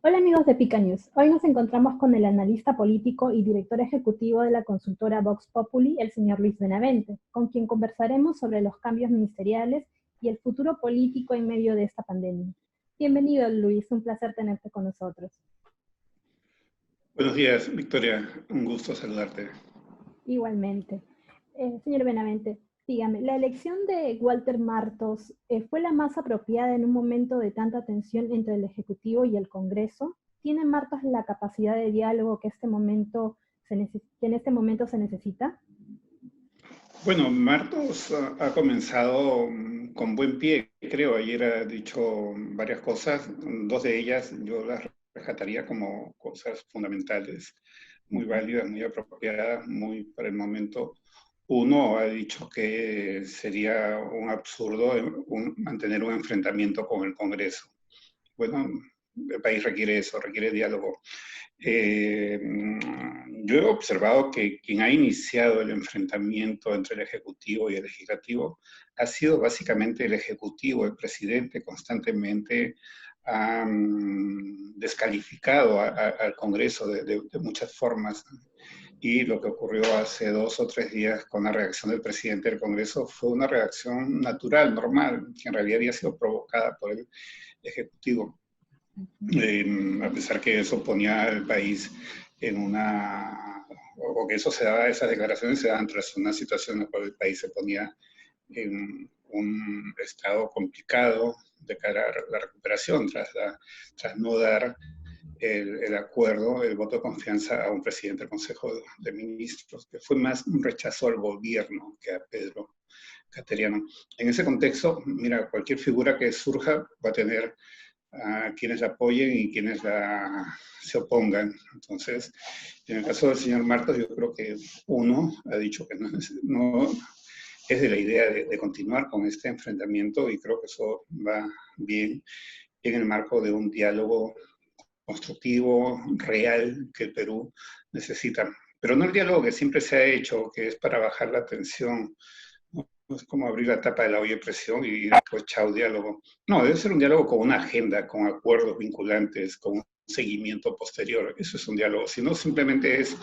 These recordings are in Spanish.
Hola amigos de Pica News. Hoy nos encontramos con el analista político y director ejecutivo de la consultora Vox Populi, el señor Luis Benavente, con quien conversaremos sobre los cambios ministeriales y el futuro político en medio de esta pandemia. Bienvenido Luis, un placer tenerte con nosotros. Buenos días, Victoria. Un gusto saludarte. Igualmente. Señor Benavente, dígame, ¿la elección de Walter Martos fue la más apropiada en un momento de tanta tensión entre el Ejecutivo y el Congreso? ¿Tiene Martos la capacidad de diálogo que, que en este momento se necesita? Bueno, Martos ha comenzado con buen pie, creo. Ayer ha dicho varias cosas. Dos de ellas yo las rescataría como cosas fundamentales, muy válidas, muy apropiadas, muy para el momento. Uno ha dicho que sería un absurdo mantener un enfrentamiento con el Congreso. Bueno, el país requiere eso, requiere diálogo. Eh, yo he observado que quien ha iniciado el enfrentamiento entre el Ejecutivo y el Legislativo ha sido básicamente el Ejecutivo. El presidente constantemente ha descalificado al Congreso de muchas formas. Y lo que ocurrió hace 2 o 3 días con la reacción del presidente del Congreso fue una reacción natural, normal, que en realidad había sido provocada por el Ejecutivo. A pesar que eso ponía al país en o que eso se daba, esas declaraciones se daban tras una situación en la cual el país se ponía en un estado complicado de cara a la recuperación, tras no dar el acuerdo, el voto de confianza a un presidente del Consejo de Ministros, que fue más un rechazo al gobierno que a Pedro Cateriano. En ese contexto, mira, cualquier figura que surja va a tener a quienes la apoyen y quienes se opongan. Entonces, en el caso del señor Martos, yo creo que uno ha dicho que no es de la idea de continuar con este enfrentamiento y creo que eso va bien en el marco de un diálogo constructivo, real, que el Perú necesita. Pero no el diálogo que siempre se ha hecho, que es para bajar la tensión. No es como abrir la tapa de la olla de presión y después chao diálogo. No, debe ser un diálogo con una agenda, con acuerdos vinculantes, con un seguimiento posterior. Eso es un diálogo. Si no, simplemente es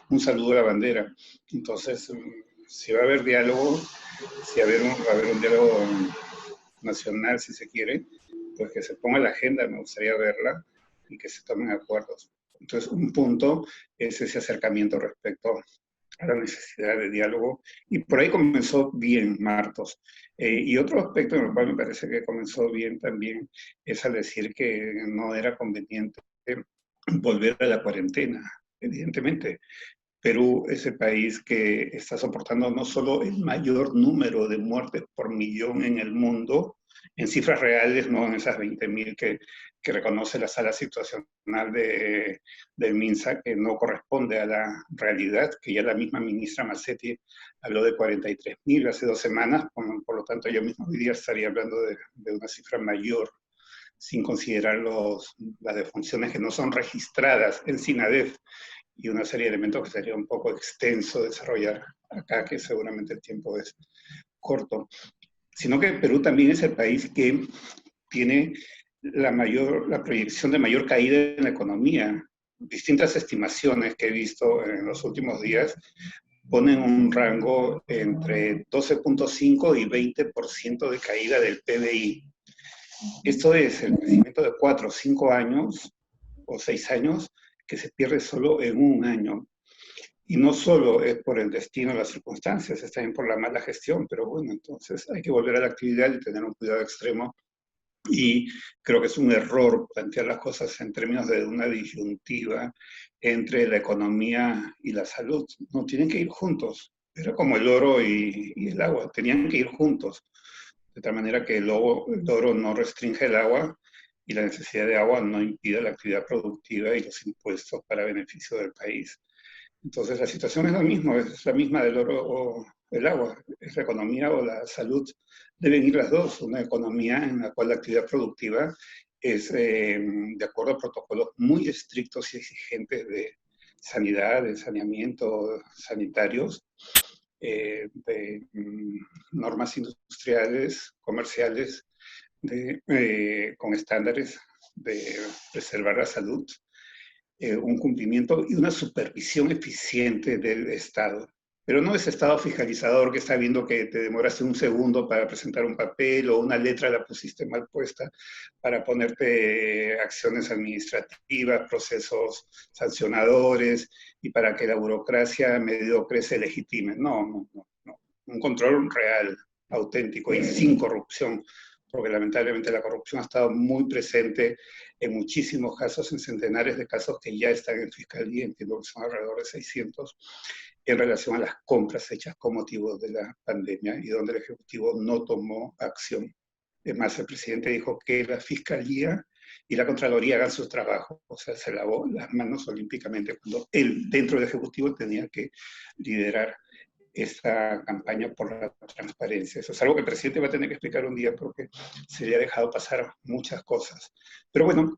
un saludo a la bandera. Entonces, si va a haber diálogo, si va a haber un diálogo nacional, si se quiere, pues que se ponga la agenda, me gustaría verla, y que se tomen acuerdos. Entonces, un punto es ese acercamiento respecto a la necesidad de diálogo, y por ahí comenzó bien Martos. Y otro aspecto en el cual me parece que comenzó bien también es al decir que no era conveniente volver a la cuarentena. Evidentemente, Perú es el país que está soportando no solo el mayor número de muertes por millón en el mundo, en cifras reales, no en esas 20.000 que reconoce la sala situacional del MINSA, que no corresponde a la realidad, que ya la misma ministra Massetti habló de 43.000 hace 2 semanas, por lo tanto yo mismo hoy día estaría hablando de una cifra mayor, sin considerar las defunciones que no son registradas en SINADEF, y una serie de elementos que sería un poco extenso desarrollar acá, que seguramente el tiempo es corto. Sino que Perú también es el país que tiene la proyección de mayor caída en la economía. Distintas estimaciones que he visto en los últimos días ponen un rango entre 12.5 y 20% de caída del PBI. Esto es el crecimiento de 4 o 5 años o 6 años que se pierde solo en un año. Y no solo es por el destino, las circunstancias, es también por la mala gestión, pero bueno, entonces hay que volver a la actividad y tener un cuidado extremo. Y creo que es un error plantear las cosas en términos de una disyuntiva entre la economía y la salud. No, tienen que ir juntos. Era como el oro y el agua, tenían que ir juntos. De tal manera que el oro no restringe el agua y la necesidad de agua no impide la actividad productiva y los impuestos para beneficio del país. Entonces la situación es la misma del oro o el agua, es la economía o la salud. Deben ir las dos, una economía en la cual la actividad productiva es de acuerdo a protocolos muy estrictos y exigentes de sanidad, de saneamiento sanitarios, de normas industriales, comerciales, con estándares de preservar la salud, un cumplimiento y una supervisión eficiente del Estado. Pero no ese Estado fiscalizador que está viendo que te demoraste un segundo para presentar un papel o una letra la pusiste mal puesta para ponerte acciones administrativas, procesos sancionadores y para que la burocracia mediocre se legitime. No, no, no, no. Un control real, auténtico y sin corrupción, porque lamentablemente la corrupción ha estado muy presente en muchísimos casos, en centenares de casos que ya están en fiscalía, entiendo que son alrededor de 600, en relación a las compras hechas con motivo de la pandemia y donde el Ejecutivo no tomó acción. Es más, el presidente dijo que la Fiscalía y la Contraloría hagan sus trabajos, o sea, se lavó las manos olímpicamente cuando él, dentro del Ejecutivo, tenía que liderar esta campaña por la transparencia. Eso es algo que el presidente va a tener que explicar un día porque se le ha dejado pasar muchas cosas. Pero bueno,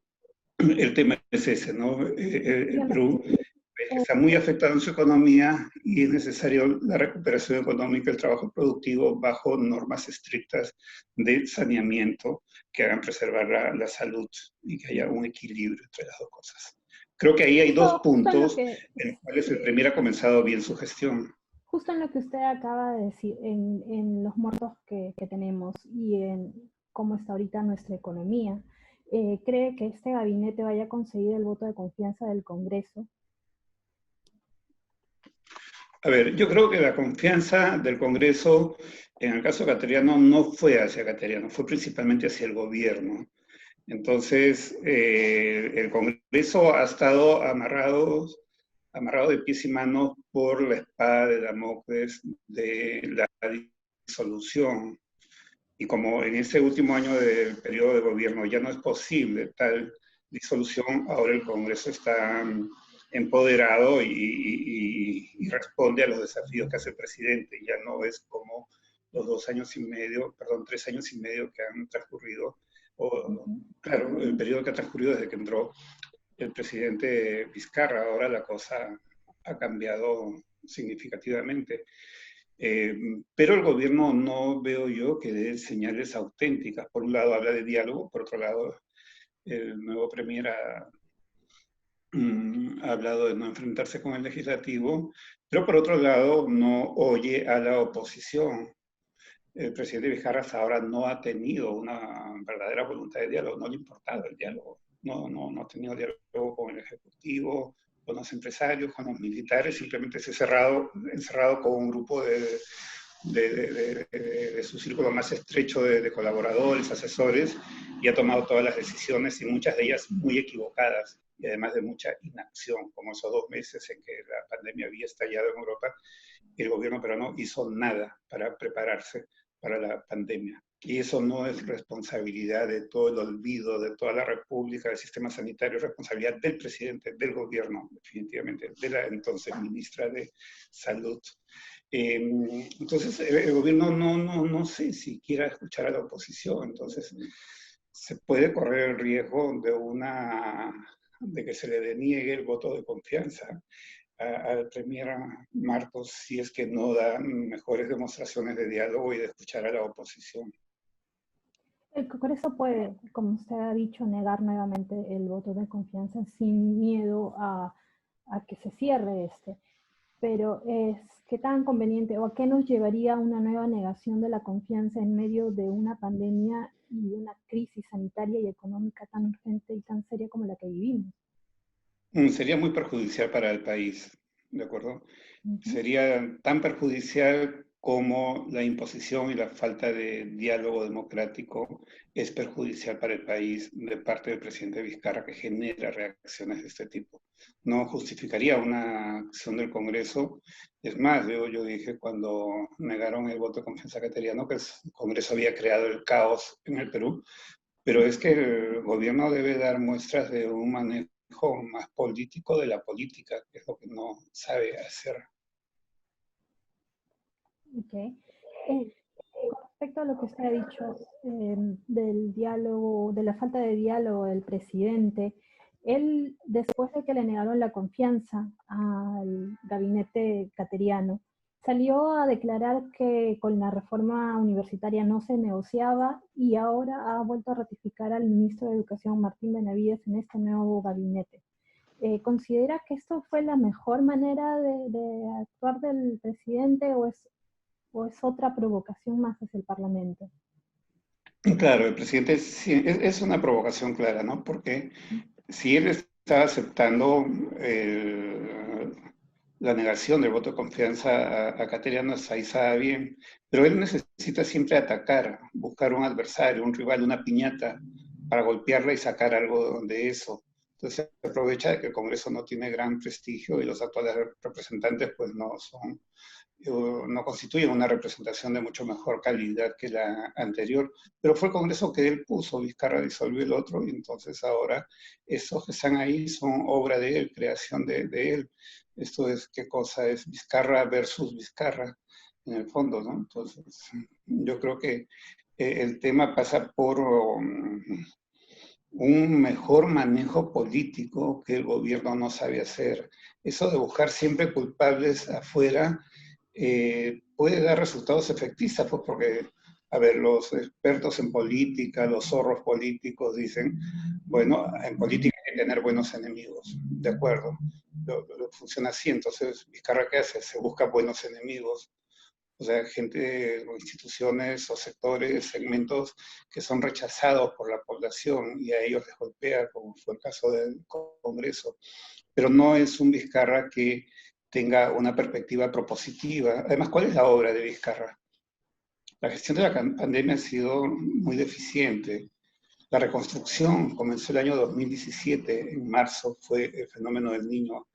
el tema es ese, ¿no? El Perú está muy afectado en su economía y es necesario la recuperación económica, el trabajo productivo bajo normas estrictas de saneamiento que hagan preservar la salud y que haya un equilibrio entre las dos cosas. Creo que ahí hay dos puntos en los cuales el Premier ha comenzado bien su gestión. Justo en lo que usted acaba de decir, en los muertos que tenemos y en cómo está ahorita nuestra economía, ¿cree que este gabinete vaya a conseguir el voto de confianza del Congreso? A ver, yo creo que la confianza del Congreso, en el caso cateriano, no fue hacia Cateriano, fue principalmente hacia el gobierno. Entonces, el Congreso ha estado amarrado de pies y manos por la espada de Damocles de la disolución. Y como en este último año del periodo de gobierno ya no es posible tal disolución, ahora el Congreso está empoderado y responde a los desafíos que hace el presidente. Ya no es como los 2 años y medio, perdón, 3 años y medio que han transcurrido, o claro, el periodo que ha transcurrido desde que entró el presidente Vizcarra. Ahora la cosa ha cambiado significativamente. Pero el gobierno no veo yo que dé señales auténticas. Por un lado habla de diálogo, por otro lado el nuevo premier ha hablado de no enfrentarse con el legislativo, pero por otro lado no oye a la oposición. El presidente Vizcarra hasta ahora no ha tenido una verdadera voluntad de diálogo, no le ha importado el diálogo, no ha tenido diálogo con el Ejecutivo, con los empresarios, con los militares, simplemente se ha encerrado con un grupo de su círculo más estrecho de colaboradores, asesores, y ha tomado todas las decisiones y muchas de ellas muy equivocadas, y además de mucha inacción, como esos 2 meses en que la pandemia había estallado en Europa, y el gobierno peruano hizo nada para prepararse para la pandemia. Y eso no es responsabilidad de todo el olvido, de toda la República, del sistema sanitario, es responsabilidad del presidente, del gobierno, definitivamente, de la entonces ministra de Salud. Entonces, el gobierno no sé si quiera escuchar a la oposición, entonces se puede correr el riesgo de que se le deniegue el voto de confianza al premier Martos si es que no da mejores demostraciones de diálogo y de escuchar a la oposición. El Congreso puede, como usted ha dicho, negar nuevamente el voto de confianza sin miedo a que se cierre este. Pero ¿qué tan conveniente o a qué nos llevaría una nueva negación de la confianza en medio de una pandemia y una crisis sanitaria y económica tan urgente y tan seria como la que vivimos? Sería muy perjudicial para el país, ¿de acuerdo? Sería tan perjudicial como la imposición y la falta de diálogo democrático es perjudicial para el país de parte del presidente Vizcarra, que genera reacciones de este tipo. No justificaría una acción del Congreso. Es más, yo dije cuando negaron el voto de confianza cateriano que el Congreso había creado el caos en el Perú, pero es que el gobierno debe dar muestras de un manejo más político de la política, que es lo que no sabe hacer. Okay. Con respecto a lo que usted ha dicho del diálogo, de la falta de diálogo del presidente, él, después de que le negaron la confianza al gabinete cateriano, salió a declarar que con la reforma universitaria no se negociaba y ahora ha vuelto a ratificar al ministro de Educación, Martín Benavides, en este nuevo gabinete. ¿Considera que esto fue la mejor manera de actuar del presidente o es otra provocación más hacia el Parlamento? Claro, el presidente es una provocación clara, ¿no? Porque si él está aceptando la negación del voto de confianza a Cateriano Saiza, bien, pero él necesita siempre atacar, buscar un adversario, un rival, una piñata para golpearla y sacar algo de eso. Entonces se aprovecha de que el Congreso no tiene gran prestigio y los actuales representantes pues no constituyen una representación de mucho mejor calidad que la anterior, pero fue el Congreso que él puso, Vizcarra disolvió el otro, y entonces ahora esos que están ahí son obra de él, creación de él. Esto es, ¿qué cosa es? Vizcarra versus Vizcarra, en el fondo, ¿no? Entonces, yo creo que el tema pasa por un mejor manejo político que el gobierno no sabe hacer. Eso de buscar siempre culpables afuera puede dar resultados efectistas, pues porque, a ver, los expertos en política, los zorros políticos dicen, bueno, en política hay que tener buenos enemigos, de acuerdo, funciona así, entonces Vizcarra, ¿qué hace? Se busca buenos enemigos, o sea, gente o instituciones o sectores, segmentos que son rechazados por la población y a ellos les golpea, como fue el caso del Congreso. Pero no es un Vizcarra que tenga una perspectiva propositiva. Además, ¿cuál es la obra de Vizcarra? La gestión de la pandemia ha sido muy deficiente. La reconstrucción comenzó el año 2017, en marzo fue el fenómeno del Niño.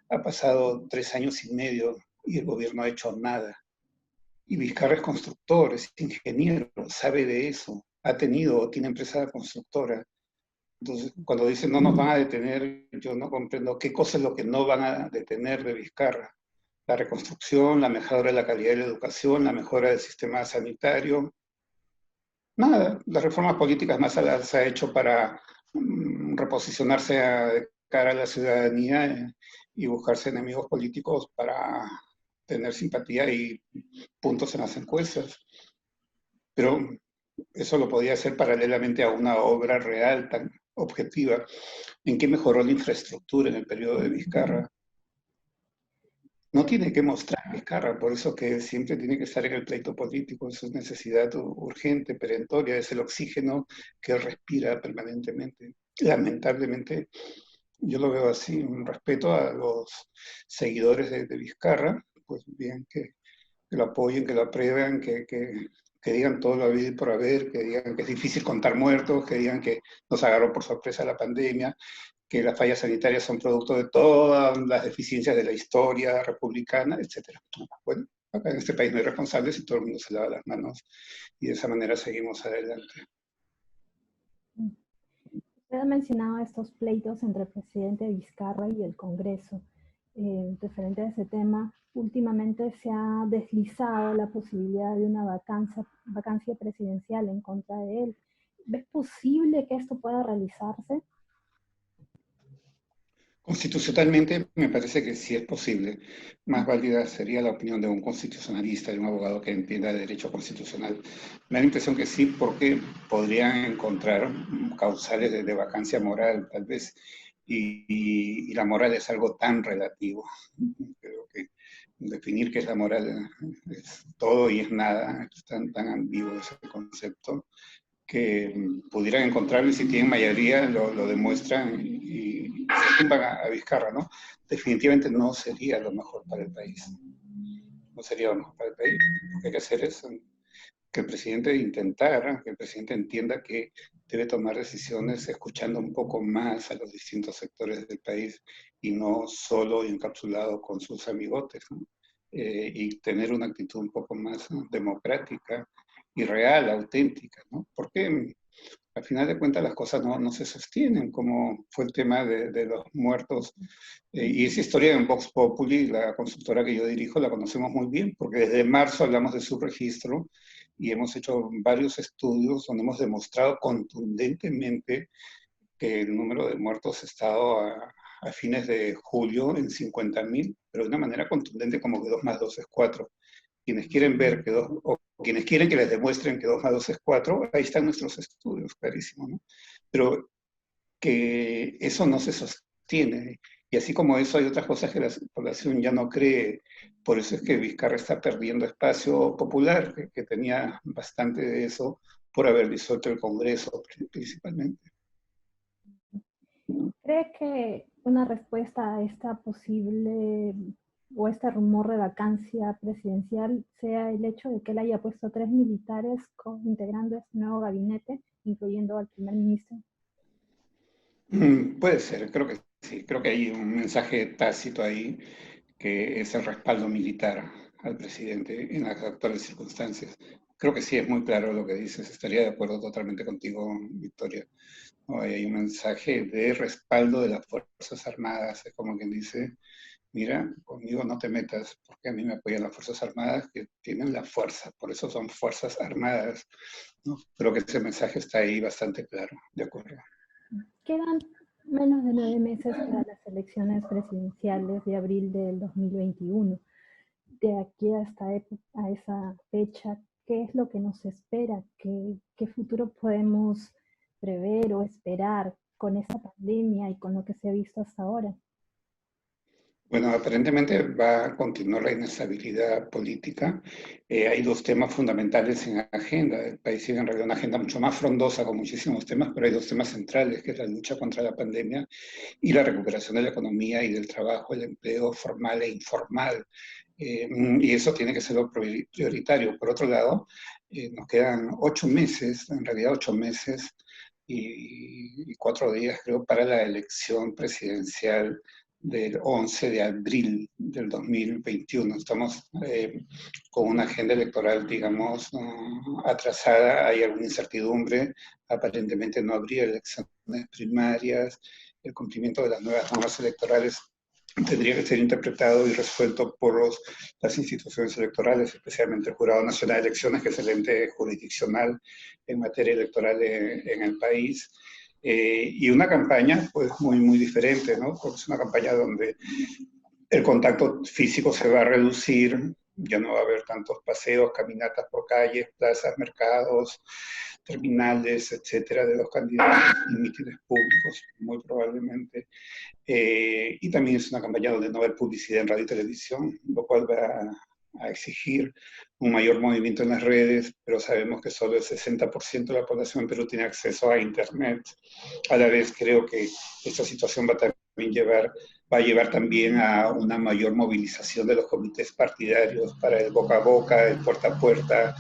Ha pasado 3 años y medio y el gobierno no ha hecho nada. Y Vizcarra es constructor, es ingeniero, sabe de eso, ha tenido o tiene empresa constructora. Entonces, cuando dicen no nos van a detener, yo no comprendo qué cosa es lo que no van a detener de Vizcarra. La reconstrucción, la mejora de la calidad de la educación, la mejora del sistema sanitario. Nada, las reformas políticas más se ha hecho para reposicionarse de cara a la ciudadanía y buscarse enemigos políticos para tener simpatía y puntos en las encuestas. Pero eso lo podía hacer paralelamente a una obra real tan objetiva. ¿En qué mejoró la infraestructura en el periodo de Vizcarra? No tiene que mostrar Vizcarra, por eso que siempre tiene que estar en el pleito político, es una necesidad urgente, perentoria, es el oxígeno que respira permanentemente. Lamentablemente, yo lo veo así, un respeto a los seguidores de Vizcarra, pues bien, que lo apoyen, que lo aprueben, que digan todo lo habido y por haber, que digan que es difícil contar muertos, que digan que nos agarró por sorpresa la pandemia, que las fallas sanitarias son producto de todas las deficiencias de la historia republicana, etc. Bueno, acá en este país no hay responsables y todo el mundo se lava las manos y de esa manera seguimos adelante. Usted ha mencionado estos pleitos entre el presidente Vizcarra y el Congreso. Referente a ese tema, últimamente se ha deslizado la posibilidad de una vacancia presidencial en contra de él. ¿Es posible que esto pueda realizarse? Constitucionalmente me parece que sí es posible. Más válida sería la opinión de un constitucionalista, de un abogado que entienda de derecho constitucional. Me da la impresión que sí, porque podrían encontrar causales de vacancia moral, tal vez, y la moral es algo tan relativo. Creo que definir qué es la moral es todo y es nada, es tan ambiguo ese concepto, que pudieran encontrarlo y si tienen mayoría lo demuestran y se tumban a Vizcarra, ¿no? Definitivamente no sería lo mejor para el país. No sería lo mejor para el país. Lo que hay que hacer es que el presidente intentara, que el presidente entienda que debe tomar decisiones escuchando un poco más a los distintos sectores del país y no solo encapsulado con sus amigotes, ¿no? Y tener una actitud un poco más democrática y real, auténtica, ¿no? Porque al final de cuentas las cosas no se sostienen, como fue el tema de los muertos. Y esa historia en Vox Populi, la consultora que yo dirijo, la conocemos muy bien, porque desde marzo hablamos de su registro y hemos hecho varios estudios donde hemos demostrado contundentemente que el número de muertos ha estado a fines de julio en 50.000, pero de una manera contundente como que 2 más 2 es 4. quienes quieren ver que o quienes quieren que les demuestren que 2 más 2 es 4, ahí están nuestros estudios, clarísimo, ¿no? Pero que eso no se sostiene. Y así como eso, hay otras cosas que la población ya no cree. Por eso es que Vizcarra está perdiendo espacio popular, que tenía bastante de eso, por haber disuelto el Congreso principalmente. ¿Cree que una respuesta a esta posible o este rumor de vacancia presidencial sea el hecho de que él haya puesto 3 militares integrando este nuevo gabinete, incluyendo al primer ministro? Puede ser, creo que sí. Creo que hay un mensaje tácito ahí, que es el respaldo militar al presidente en las actuales circunstancias. Creo que sí, es muy claro lo que dices. Estaría de acuerdo totalmente contigo, Victoria. ¿No? Hay un mensaje de respaldo de las Fuerzas Armadas. Es como quien dice, mira, conmigo no te metas, porque a mí me apoyan las Fuerzas Armadas que tienen la fuerza. Por eso son Fuerzas Armadas, ¿no? Creo que ese mensaje está ahí bastante claro. De acuerdo. Quedan menos de 9 meses para las elecciones presidenciales de abril del 2021. De aquí a esa fecha, ¿qué es lo que nos espera? ¿Qué futuro podemos prever o esperar con esta pandemia y con lo que se ha visto hasta ahora? Bueno, aparentemente va a continuar la inestabilidad política. Hay 2 temas fundamentales en la agenda. El país sigue en realidad una agenda mucho más frondosa con muchísimos temas, pero hay 2 temas centrales, que es la lucha contra la pandemia y la recuperación de la economía y del trabajo, el empleo formal e informal. Y eso tiene que ser lo prioritario. Por otro lado, nos quedan 8 meses, en realidad 8 meses y 4 días, creo, para la elección presidencial del 11 de abril del 2021. Estamos con una agenda electoral, digamos, atrasada, hay alguna incertidumbre, aparentemente no habría elecciones primarias, el cumplimiento de las nuevas normas electorales tendría que ser interpretado y resuelto por las instituciones electorales, especialmente el Jurado Nacional de Elecciones, que es el ente jurisdiccional en materia electoral en el país. Y una campaña pues muy diferente, ¿no? Porque es una campaña donde el contacto físico se va a reducir, ya no va a haber tantos paseos, caminatas por calles, plazas, mercados, terminales, etcétera, de los candidatos y mítines públicos, muy probablemente. Y también es una campaña donde no va a haber publicidad en radio y televisión, lo cual va a exigir un mayor movimiento en las redes, pero sabemos que solo el 60% de la población en Perú tiene acceso a Internet. A la vez creo que esta situación va a llevar también a una mayor movilización de los comités partidarios para el boca a boca, el puerta a puerta,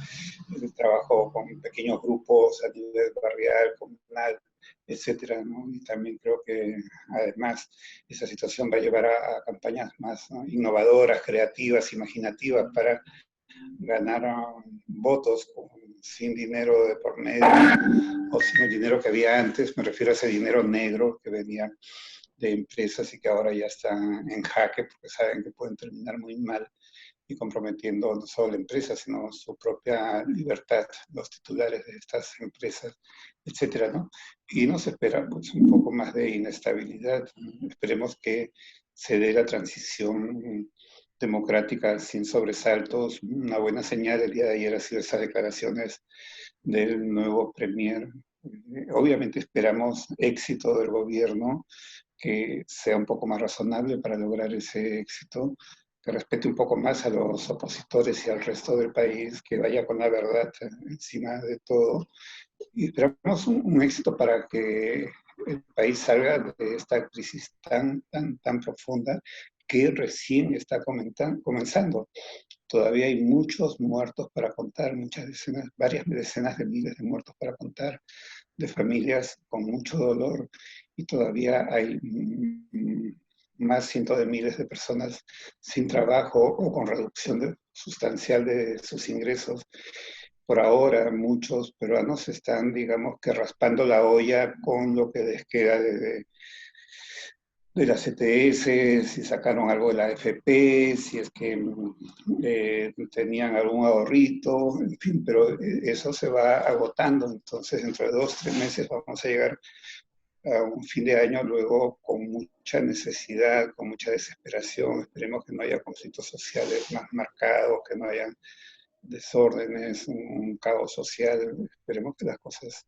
el trabajo con pequeños grupos a nivel barrial, comunal, etcétera, ¿no? Y también creo que además esa situación va a llevar a campañas más, ¿no?, innovadoras, creativas, imaginativas para ganar votos sin dinero de por medio o sin el dinero que había antes. Me refiero a ese dinero negro que venía de empresas y que ahora ya están en jaque porque saben que pueden terminar muy mal y comprometiendo no solo la empresa, sino su propia libertad, los titulares de estas empresas, etcétera, ¿no? Y nos espera pues un poco más de inestabilidad. Esperemos que se dé la transición democrática sin sobresaltos. Una buena señal el día de ayer ha sido esas declaraciones del nuevo premier. Obviamente esperamos éxito del gobierno, que sea un poco más razonable para lograr ese éxito, que respete un poco más a los opositores y al resto del país, que vaya con la verdad encima de todo. Y esperamos un éxito para que el país salga de esta crisis tan profunda que recién está comenzando. Todavía hay muchos muertos para contar, varias decenas de miles de muertos para contar, de familias con mucho dolor, y todavía hay más cientos de miles de personas sin trabajo o con reducción sustancial de sus ingresos. Por ahora, muchos peruanos están, digamos, que raspando la olla con lo que les queda de la CTS, si sacaron algo de la AFP, si es que tenían algún ahorrito, en fin, pero eso se va agotando. Entonces, dentro de 2 o 3 meses vamos a llegar a un fin de año luego con mucha necesidad, con mucha desesperación. Esperemos que no haya conflictos sociales más marcados, que no haya desórdenes, un caos social. Esperemos que las cosas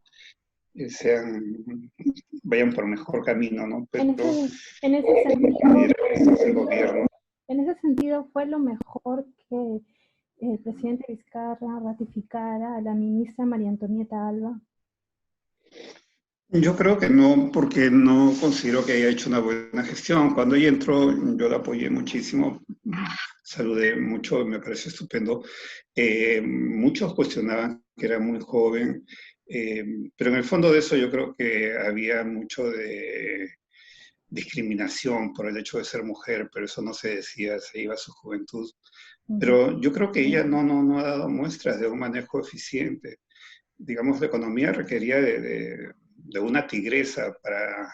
sean, vayan por mejor camino, ¿no? En Pero ese, en ese era sentido, el gobierno. en ese sentido, fue lo mejor que el presidente Vizcarra ratificara a la ministra María Antonieta Alba. Yo creo que no, porque no considero que haya hecho una buena gestión. Cuando ella entró, yo la apoyé muchísimo, saludé mucho, me pareció estupendo. Muchos cuestionaban que era muy joven, pero en el fondo de eso yo creo que había mucho de discriminación por el hecho de ser mujer, pero eso no se decía, se iba a su juventud. Pero yo creo que ella no ha dado muestras de un manejo eficiente. Digamos, la economía requería de una tigresa para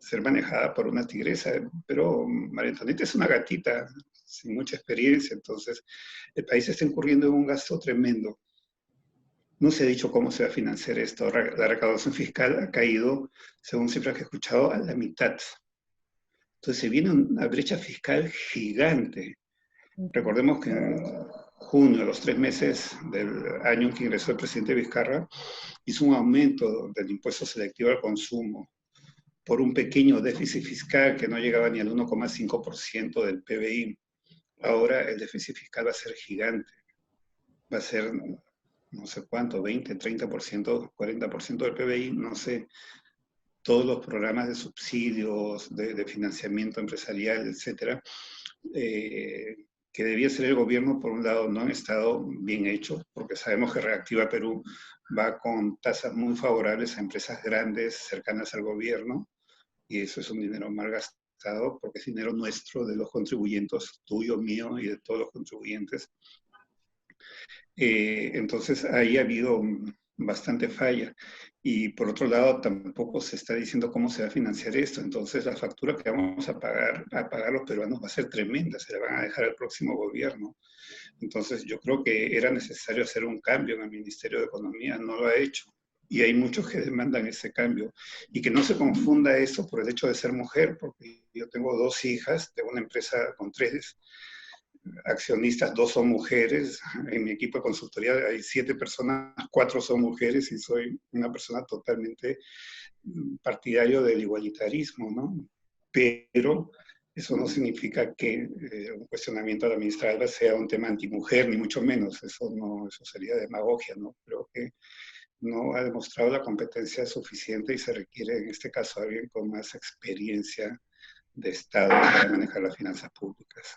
ser manejada por una tigresa, pero María Antonieta es una gatita sin mucha experiencia, entonces el país está incurriendo en un gasto tremendo. No se ha dicho cómo se va a financiar esto. La recaudación fiscal ha caído, según cifras que he escuchado, a la mitad. Entonces se viene una brecha fiscal gigante. Recordemos que en junio, los 3 meses del año en que ingresó el presidente Vizcarra, hizo un aumento del impuesto selectivo al consumo por un pequeño déficit fiscal que no llegaba ni al 1,5% del PBI. Ahora el déficit fiscal va a ser gigante. Va a ser no sé cuánto, 20, 30%, 40% del PBI, no sé. Todos los programas de subsidios, de financiamiento empresarial, etcétera, que debía ser el gobierno, por un lado, no han estado bien hechos, porque sabemos que Reactiva Perú va con tasas muy favorables a empresas grandes cercanas al gobierno, y eso es un dinero mal gastado, porque es dinero nuestro, de los contribuyentes, tuyo, mío y de todos los contribuyentes. Entonces ahí ha habido bastante falla. Y por otro lado, tampoco se está diciendo cómo se va a financiar esto. Entonces la factura que vamos a pagar los peruanos va a ser tremenda, se la van a dejar al próximo gobierno. Entonces yo creo que era necesario hacer un cambio en el Ministerio de Economía, no lo ha hecho. Y hay muchos que demandan ese cambio. Y que no se confunda eso por el hecho de ser mujer, porque yo tengo 2 hijas, tengo una empresa con 3 accionistas, 2 son mujeres. En mi equipo de consultoría hay 7 personas, 4 son mujeres y soy una persona totalmente partidario del igualitarismo, ¿no? Pero eso no significa que un cuestionamiento a la ministra Alba sea un tema antimujer, ni mucho menos. Eso sería demagogia, ¿no? Creo que no ha demostrado la competencia suficiente y se requiere en este caso alguien con más experiencia de Estado para manejar las finanzas públicas.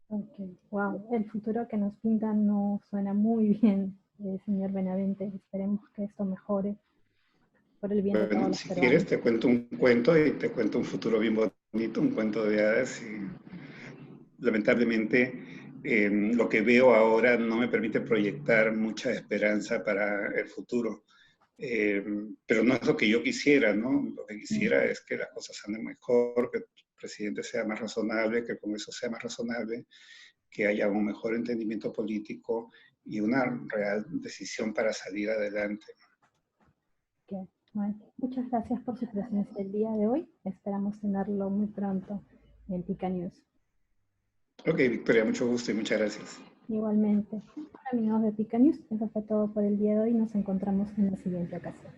Ok, wow, el futuro que nos pintan no suena muy bien, señor Benavente. Esperemos que esto mejore por el bien de todos Bueno, los si peruanos. quieres te cuento un cuento y te cuento un futuro bien bonito, un cuento de hadas. Y lamentablemente lo que veo ahora no me permite proyectar mucha esperanza para el futuro. Pero no es lo que yo quisiera, ¿no? Lo que quisiera es que las cosas anden mejor, que el presidente sea más razonable, que el Congreso sea más razonable, que haya un mejor entendimiento político y una real decisión para salir adelante. Okay. Bueno, muchas gracias por su presencia el día de hoy. Esperamos tenerlo muy pronto en Pica News. Ok, Victoria, mucho gusto y muchas gracias. Igualmente. Bueno, amigos de Pica News, eso fue todo por el día de hoy. Nos encontramos en la siguiente ocasión.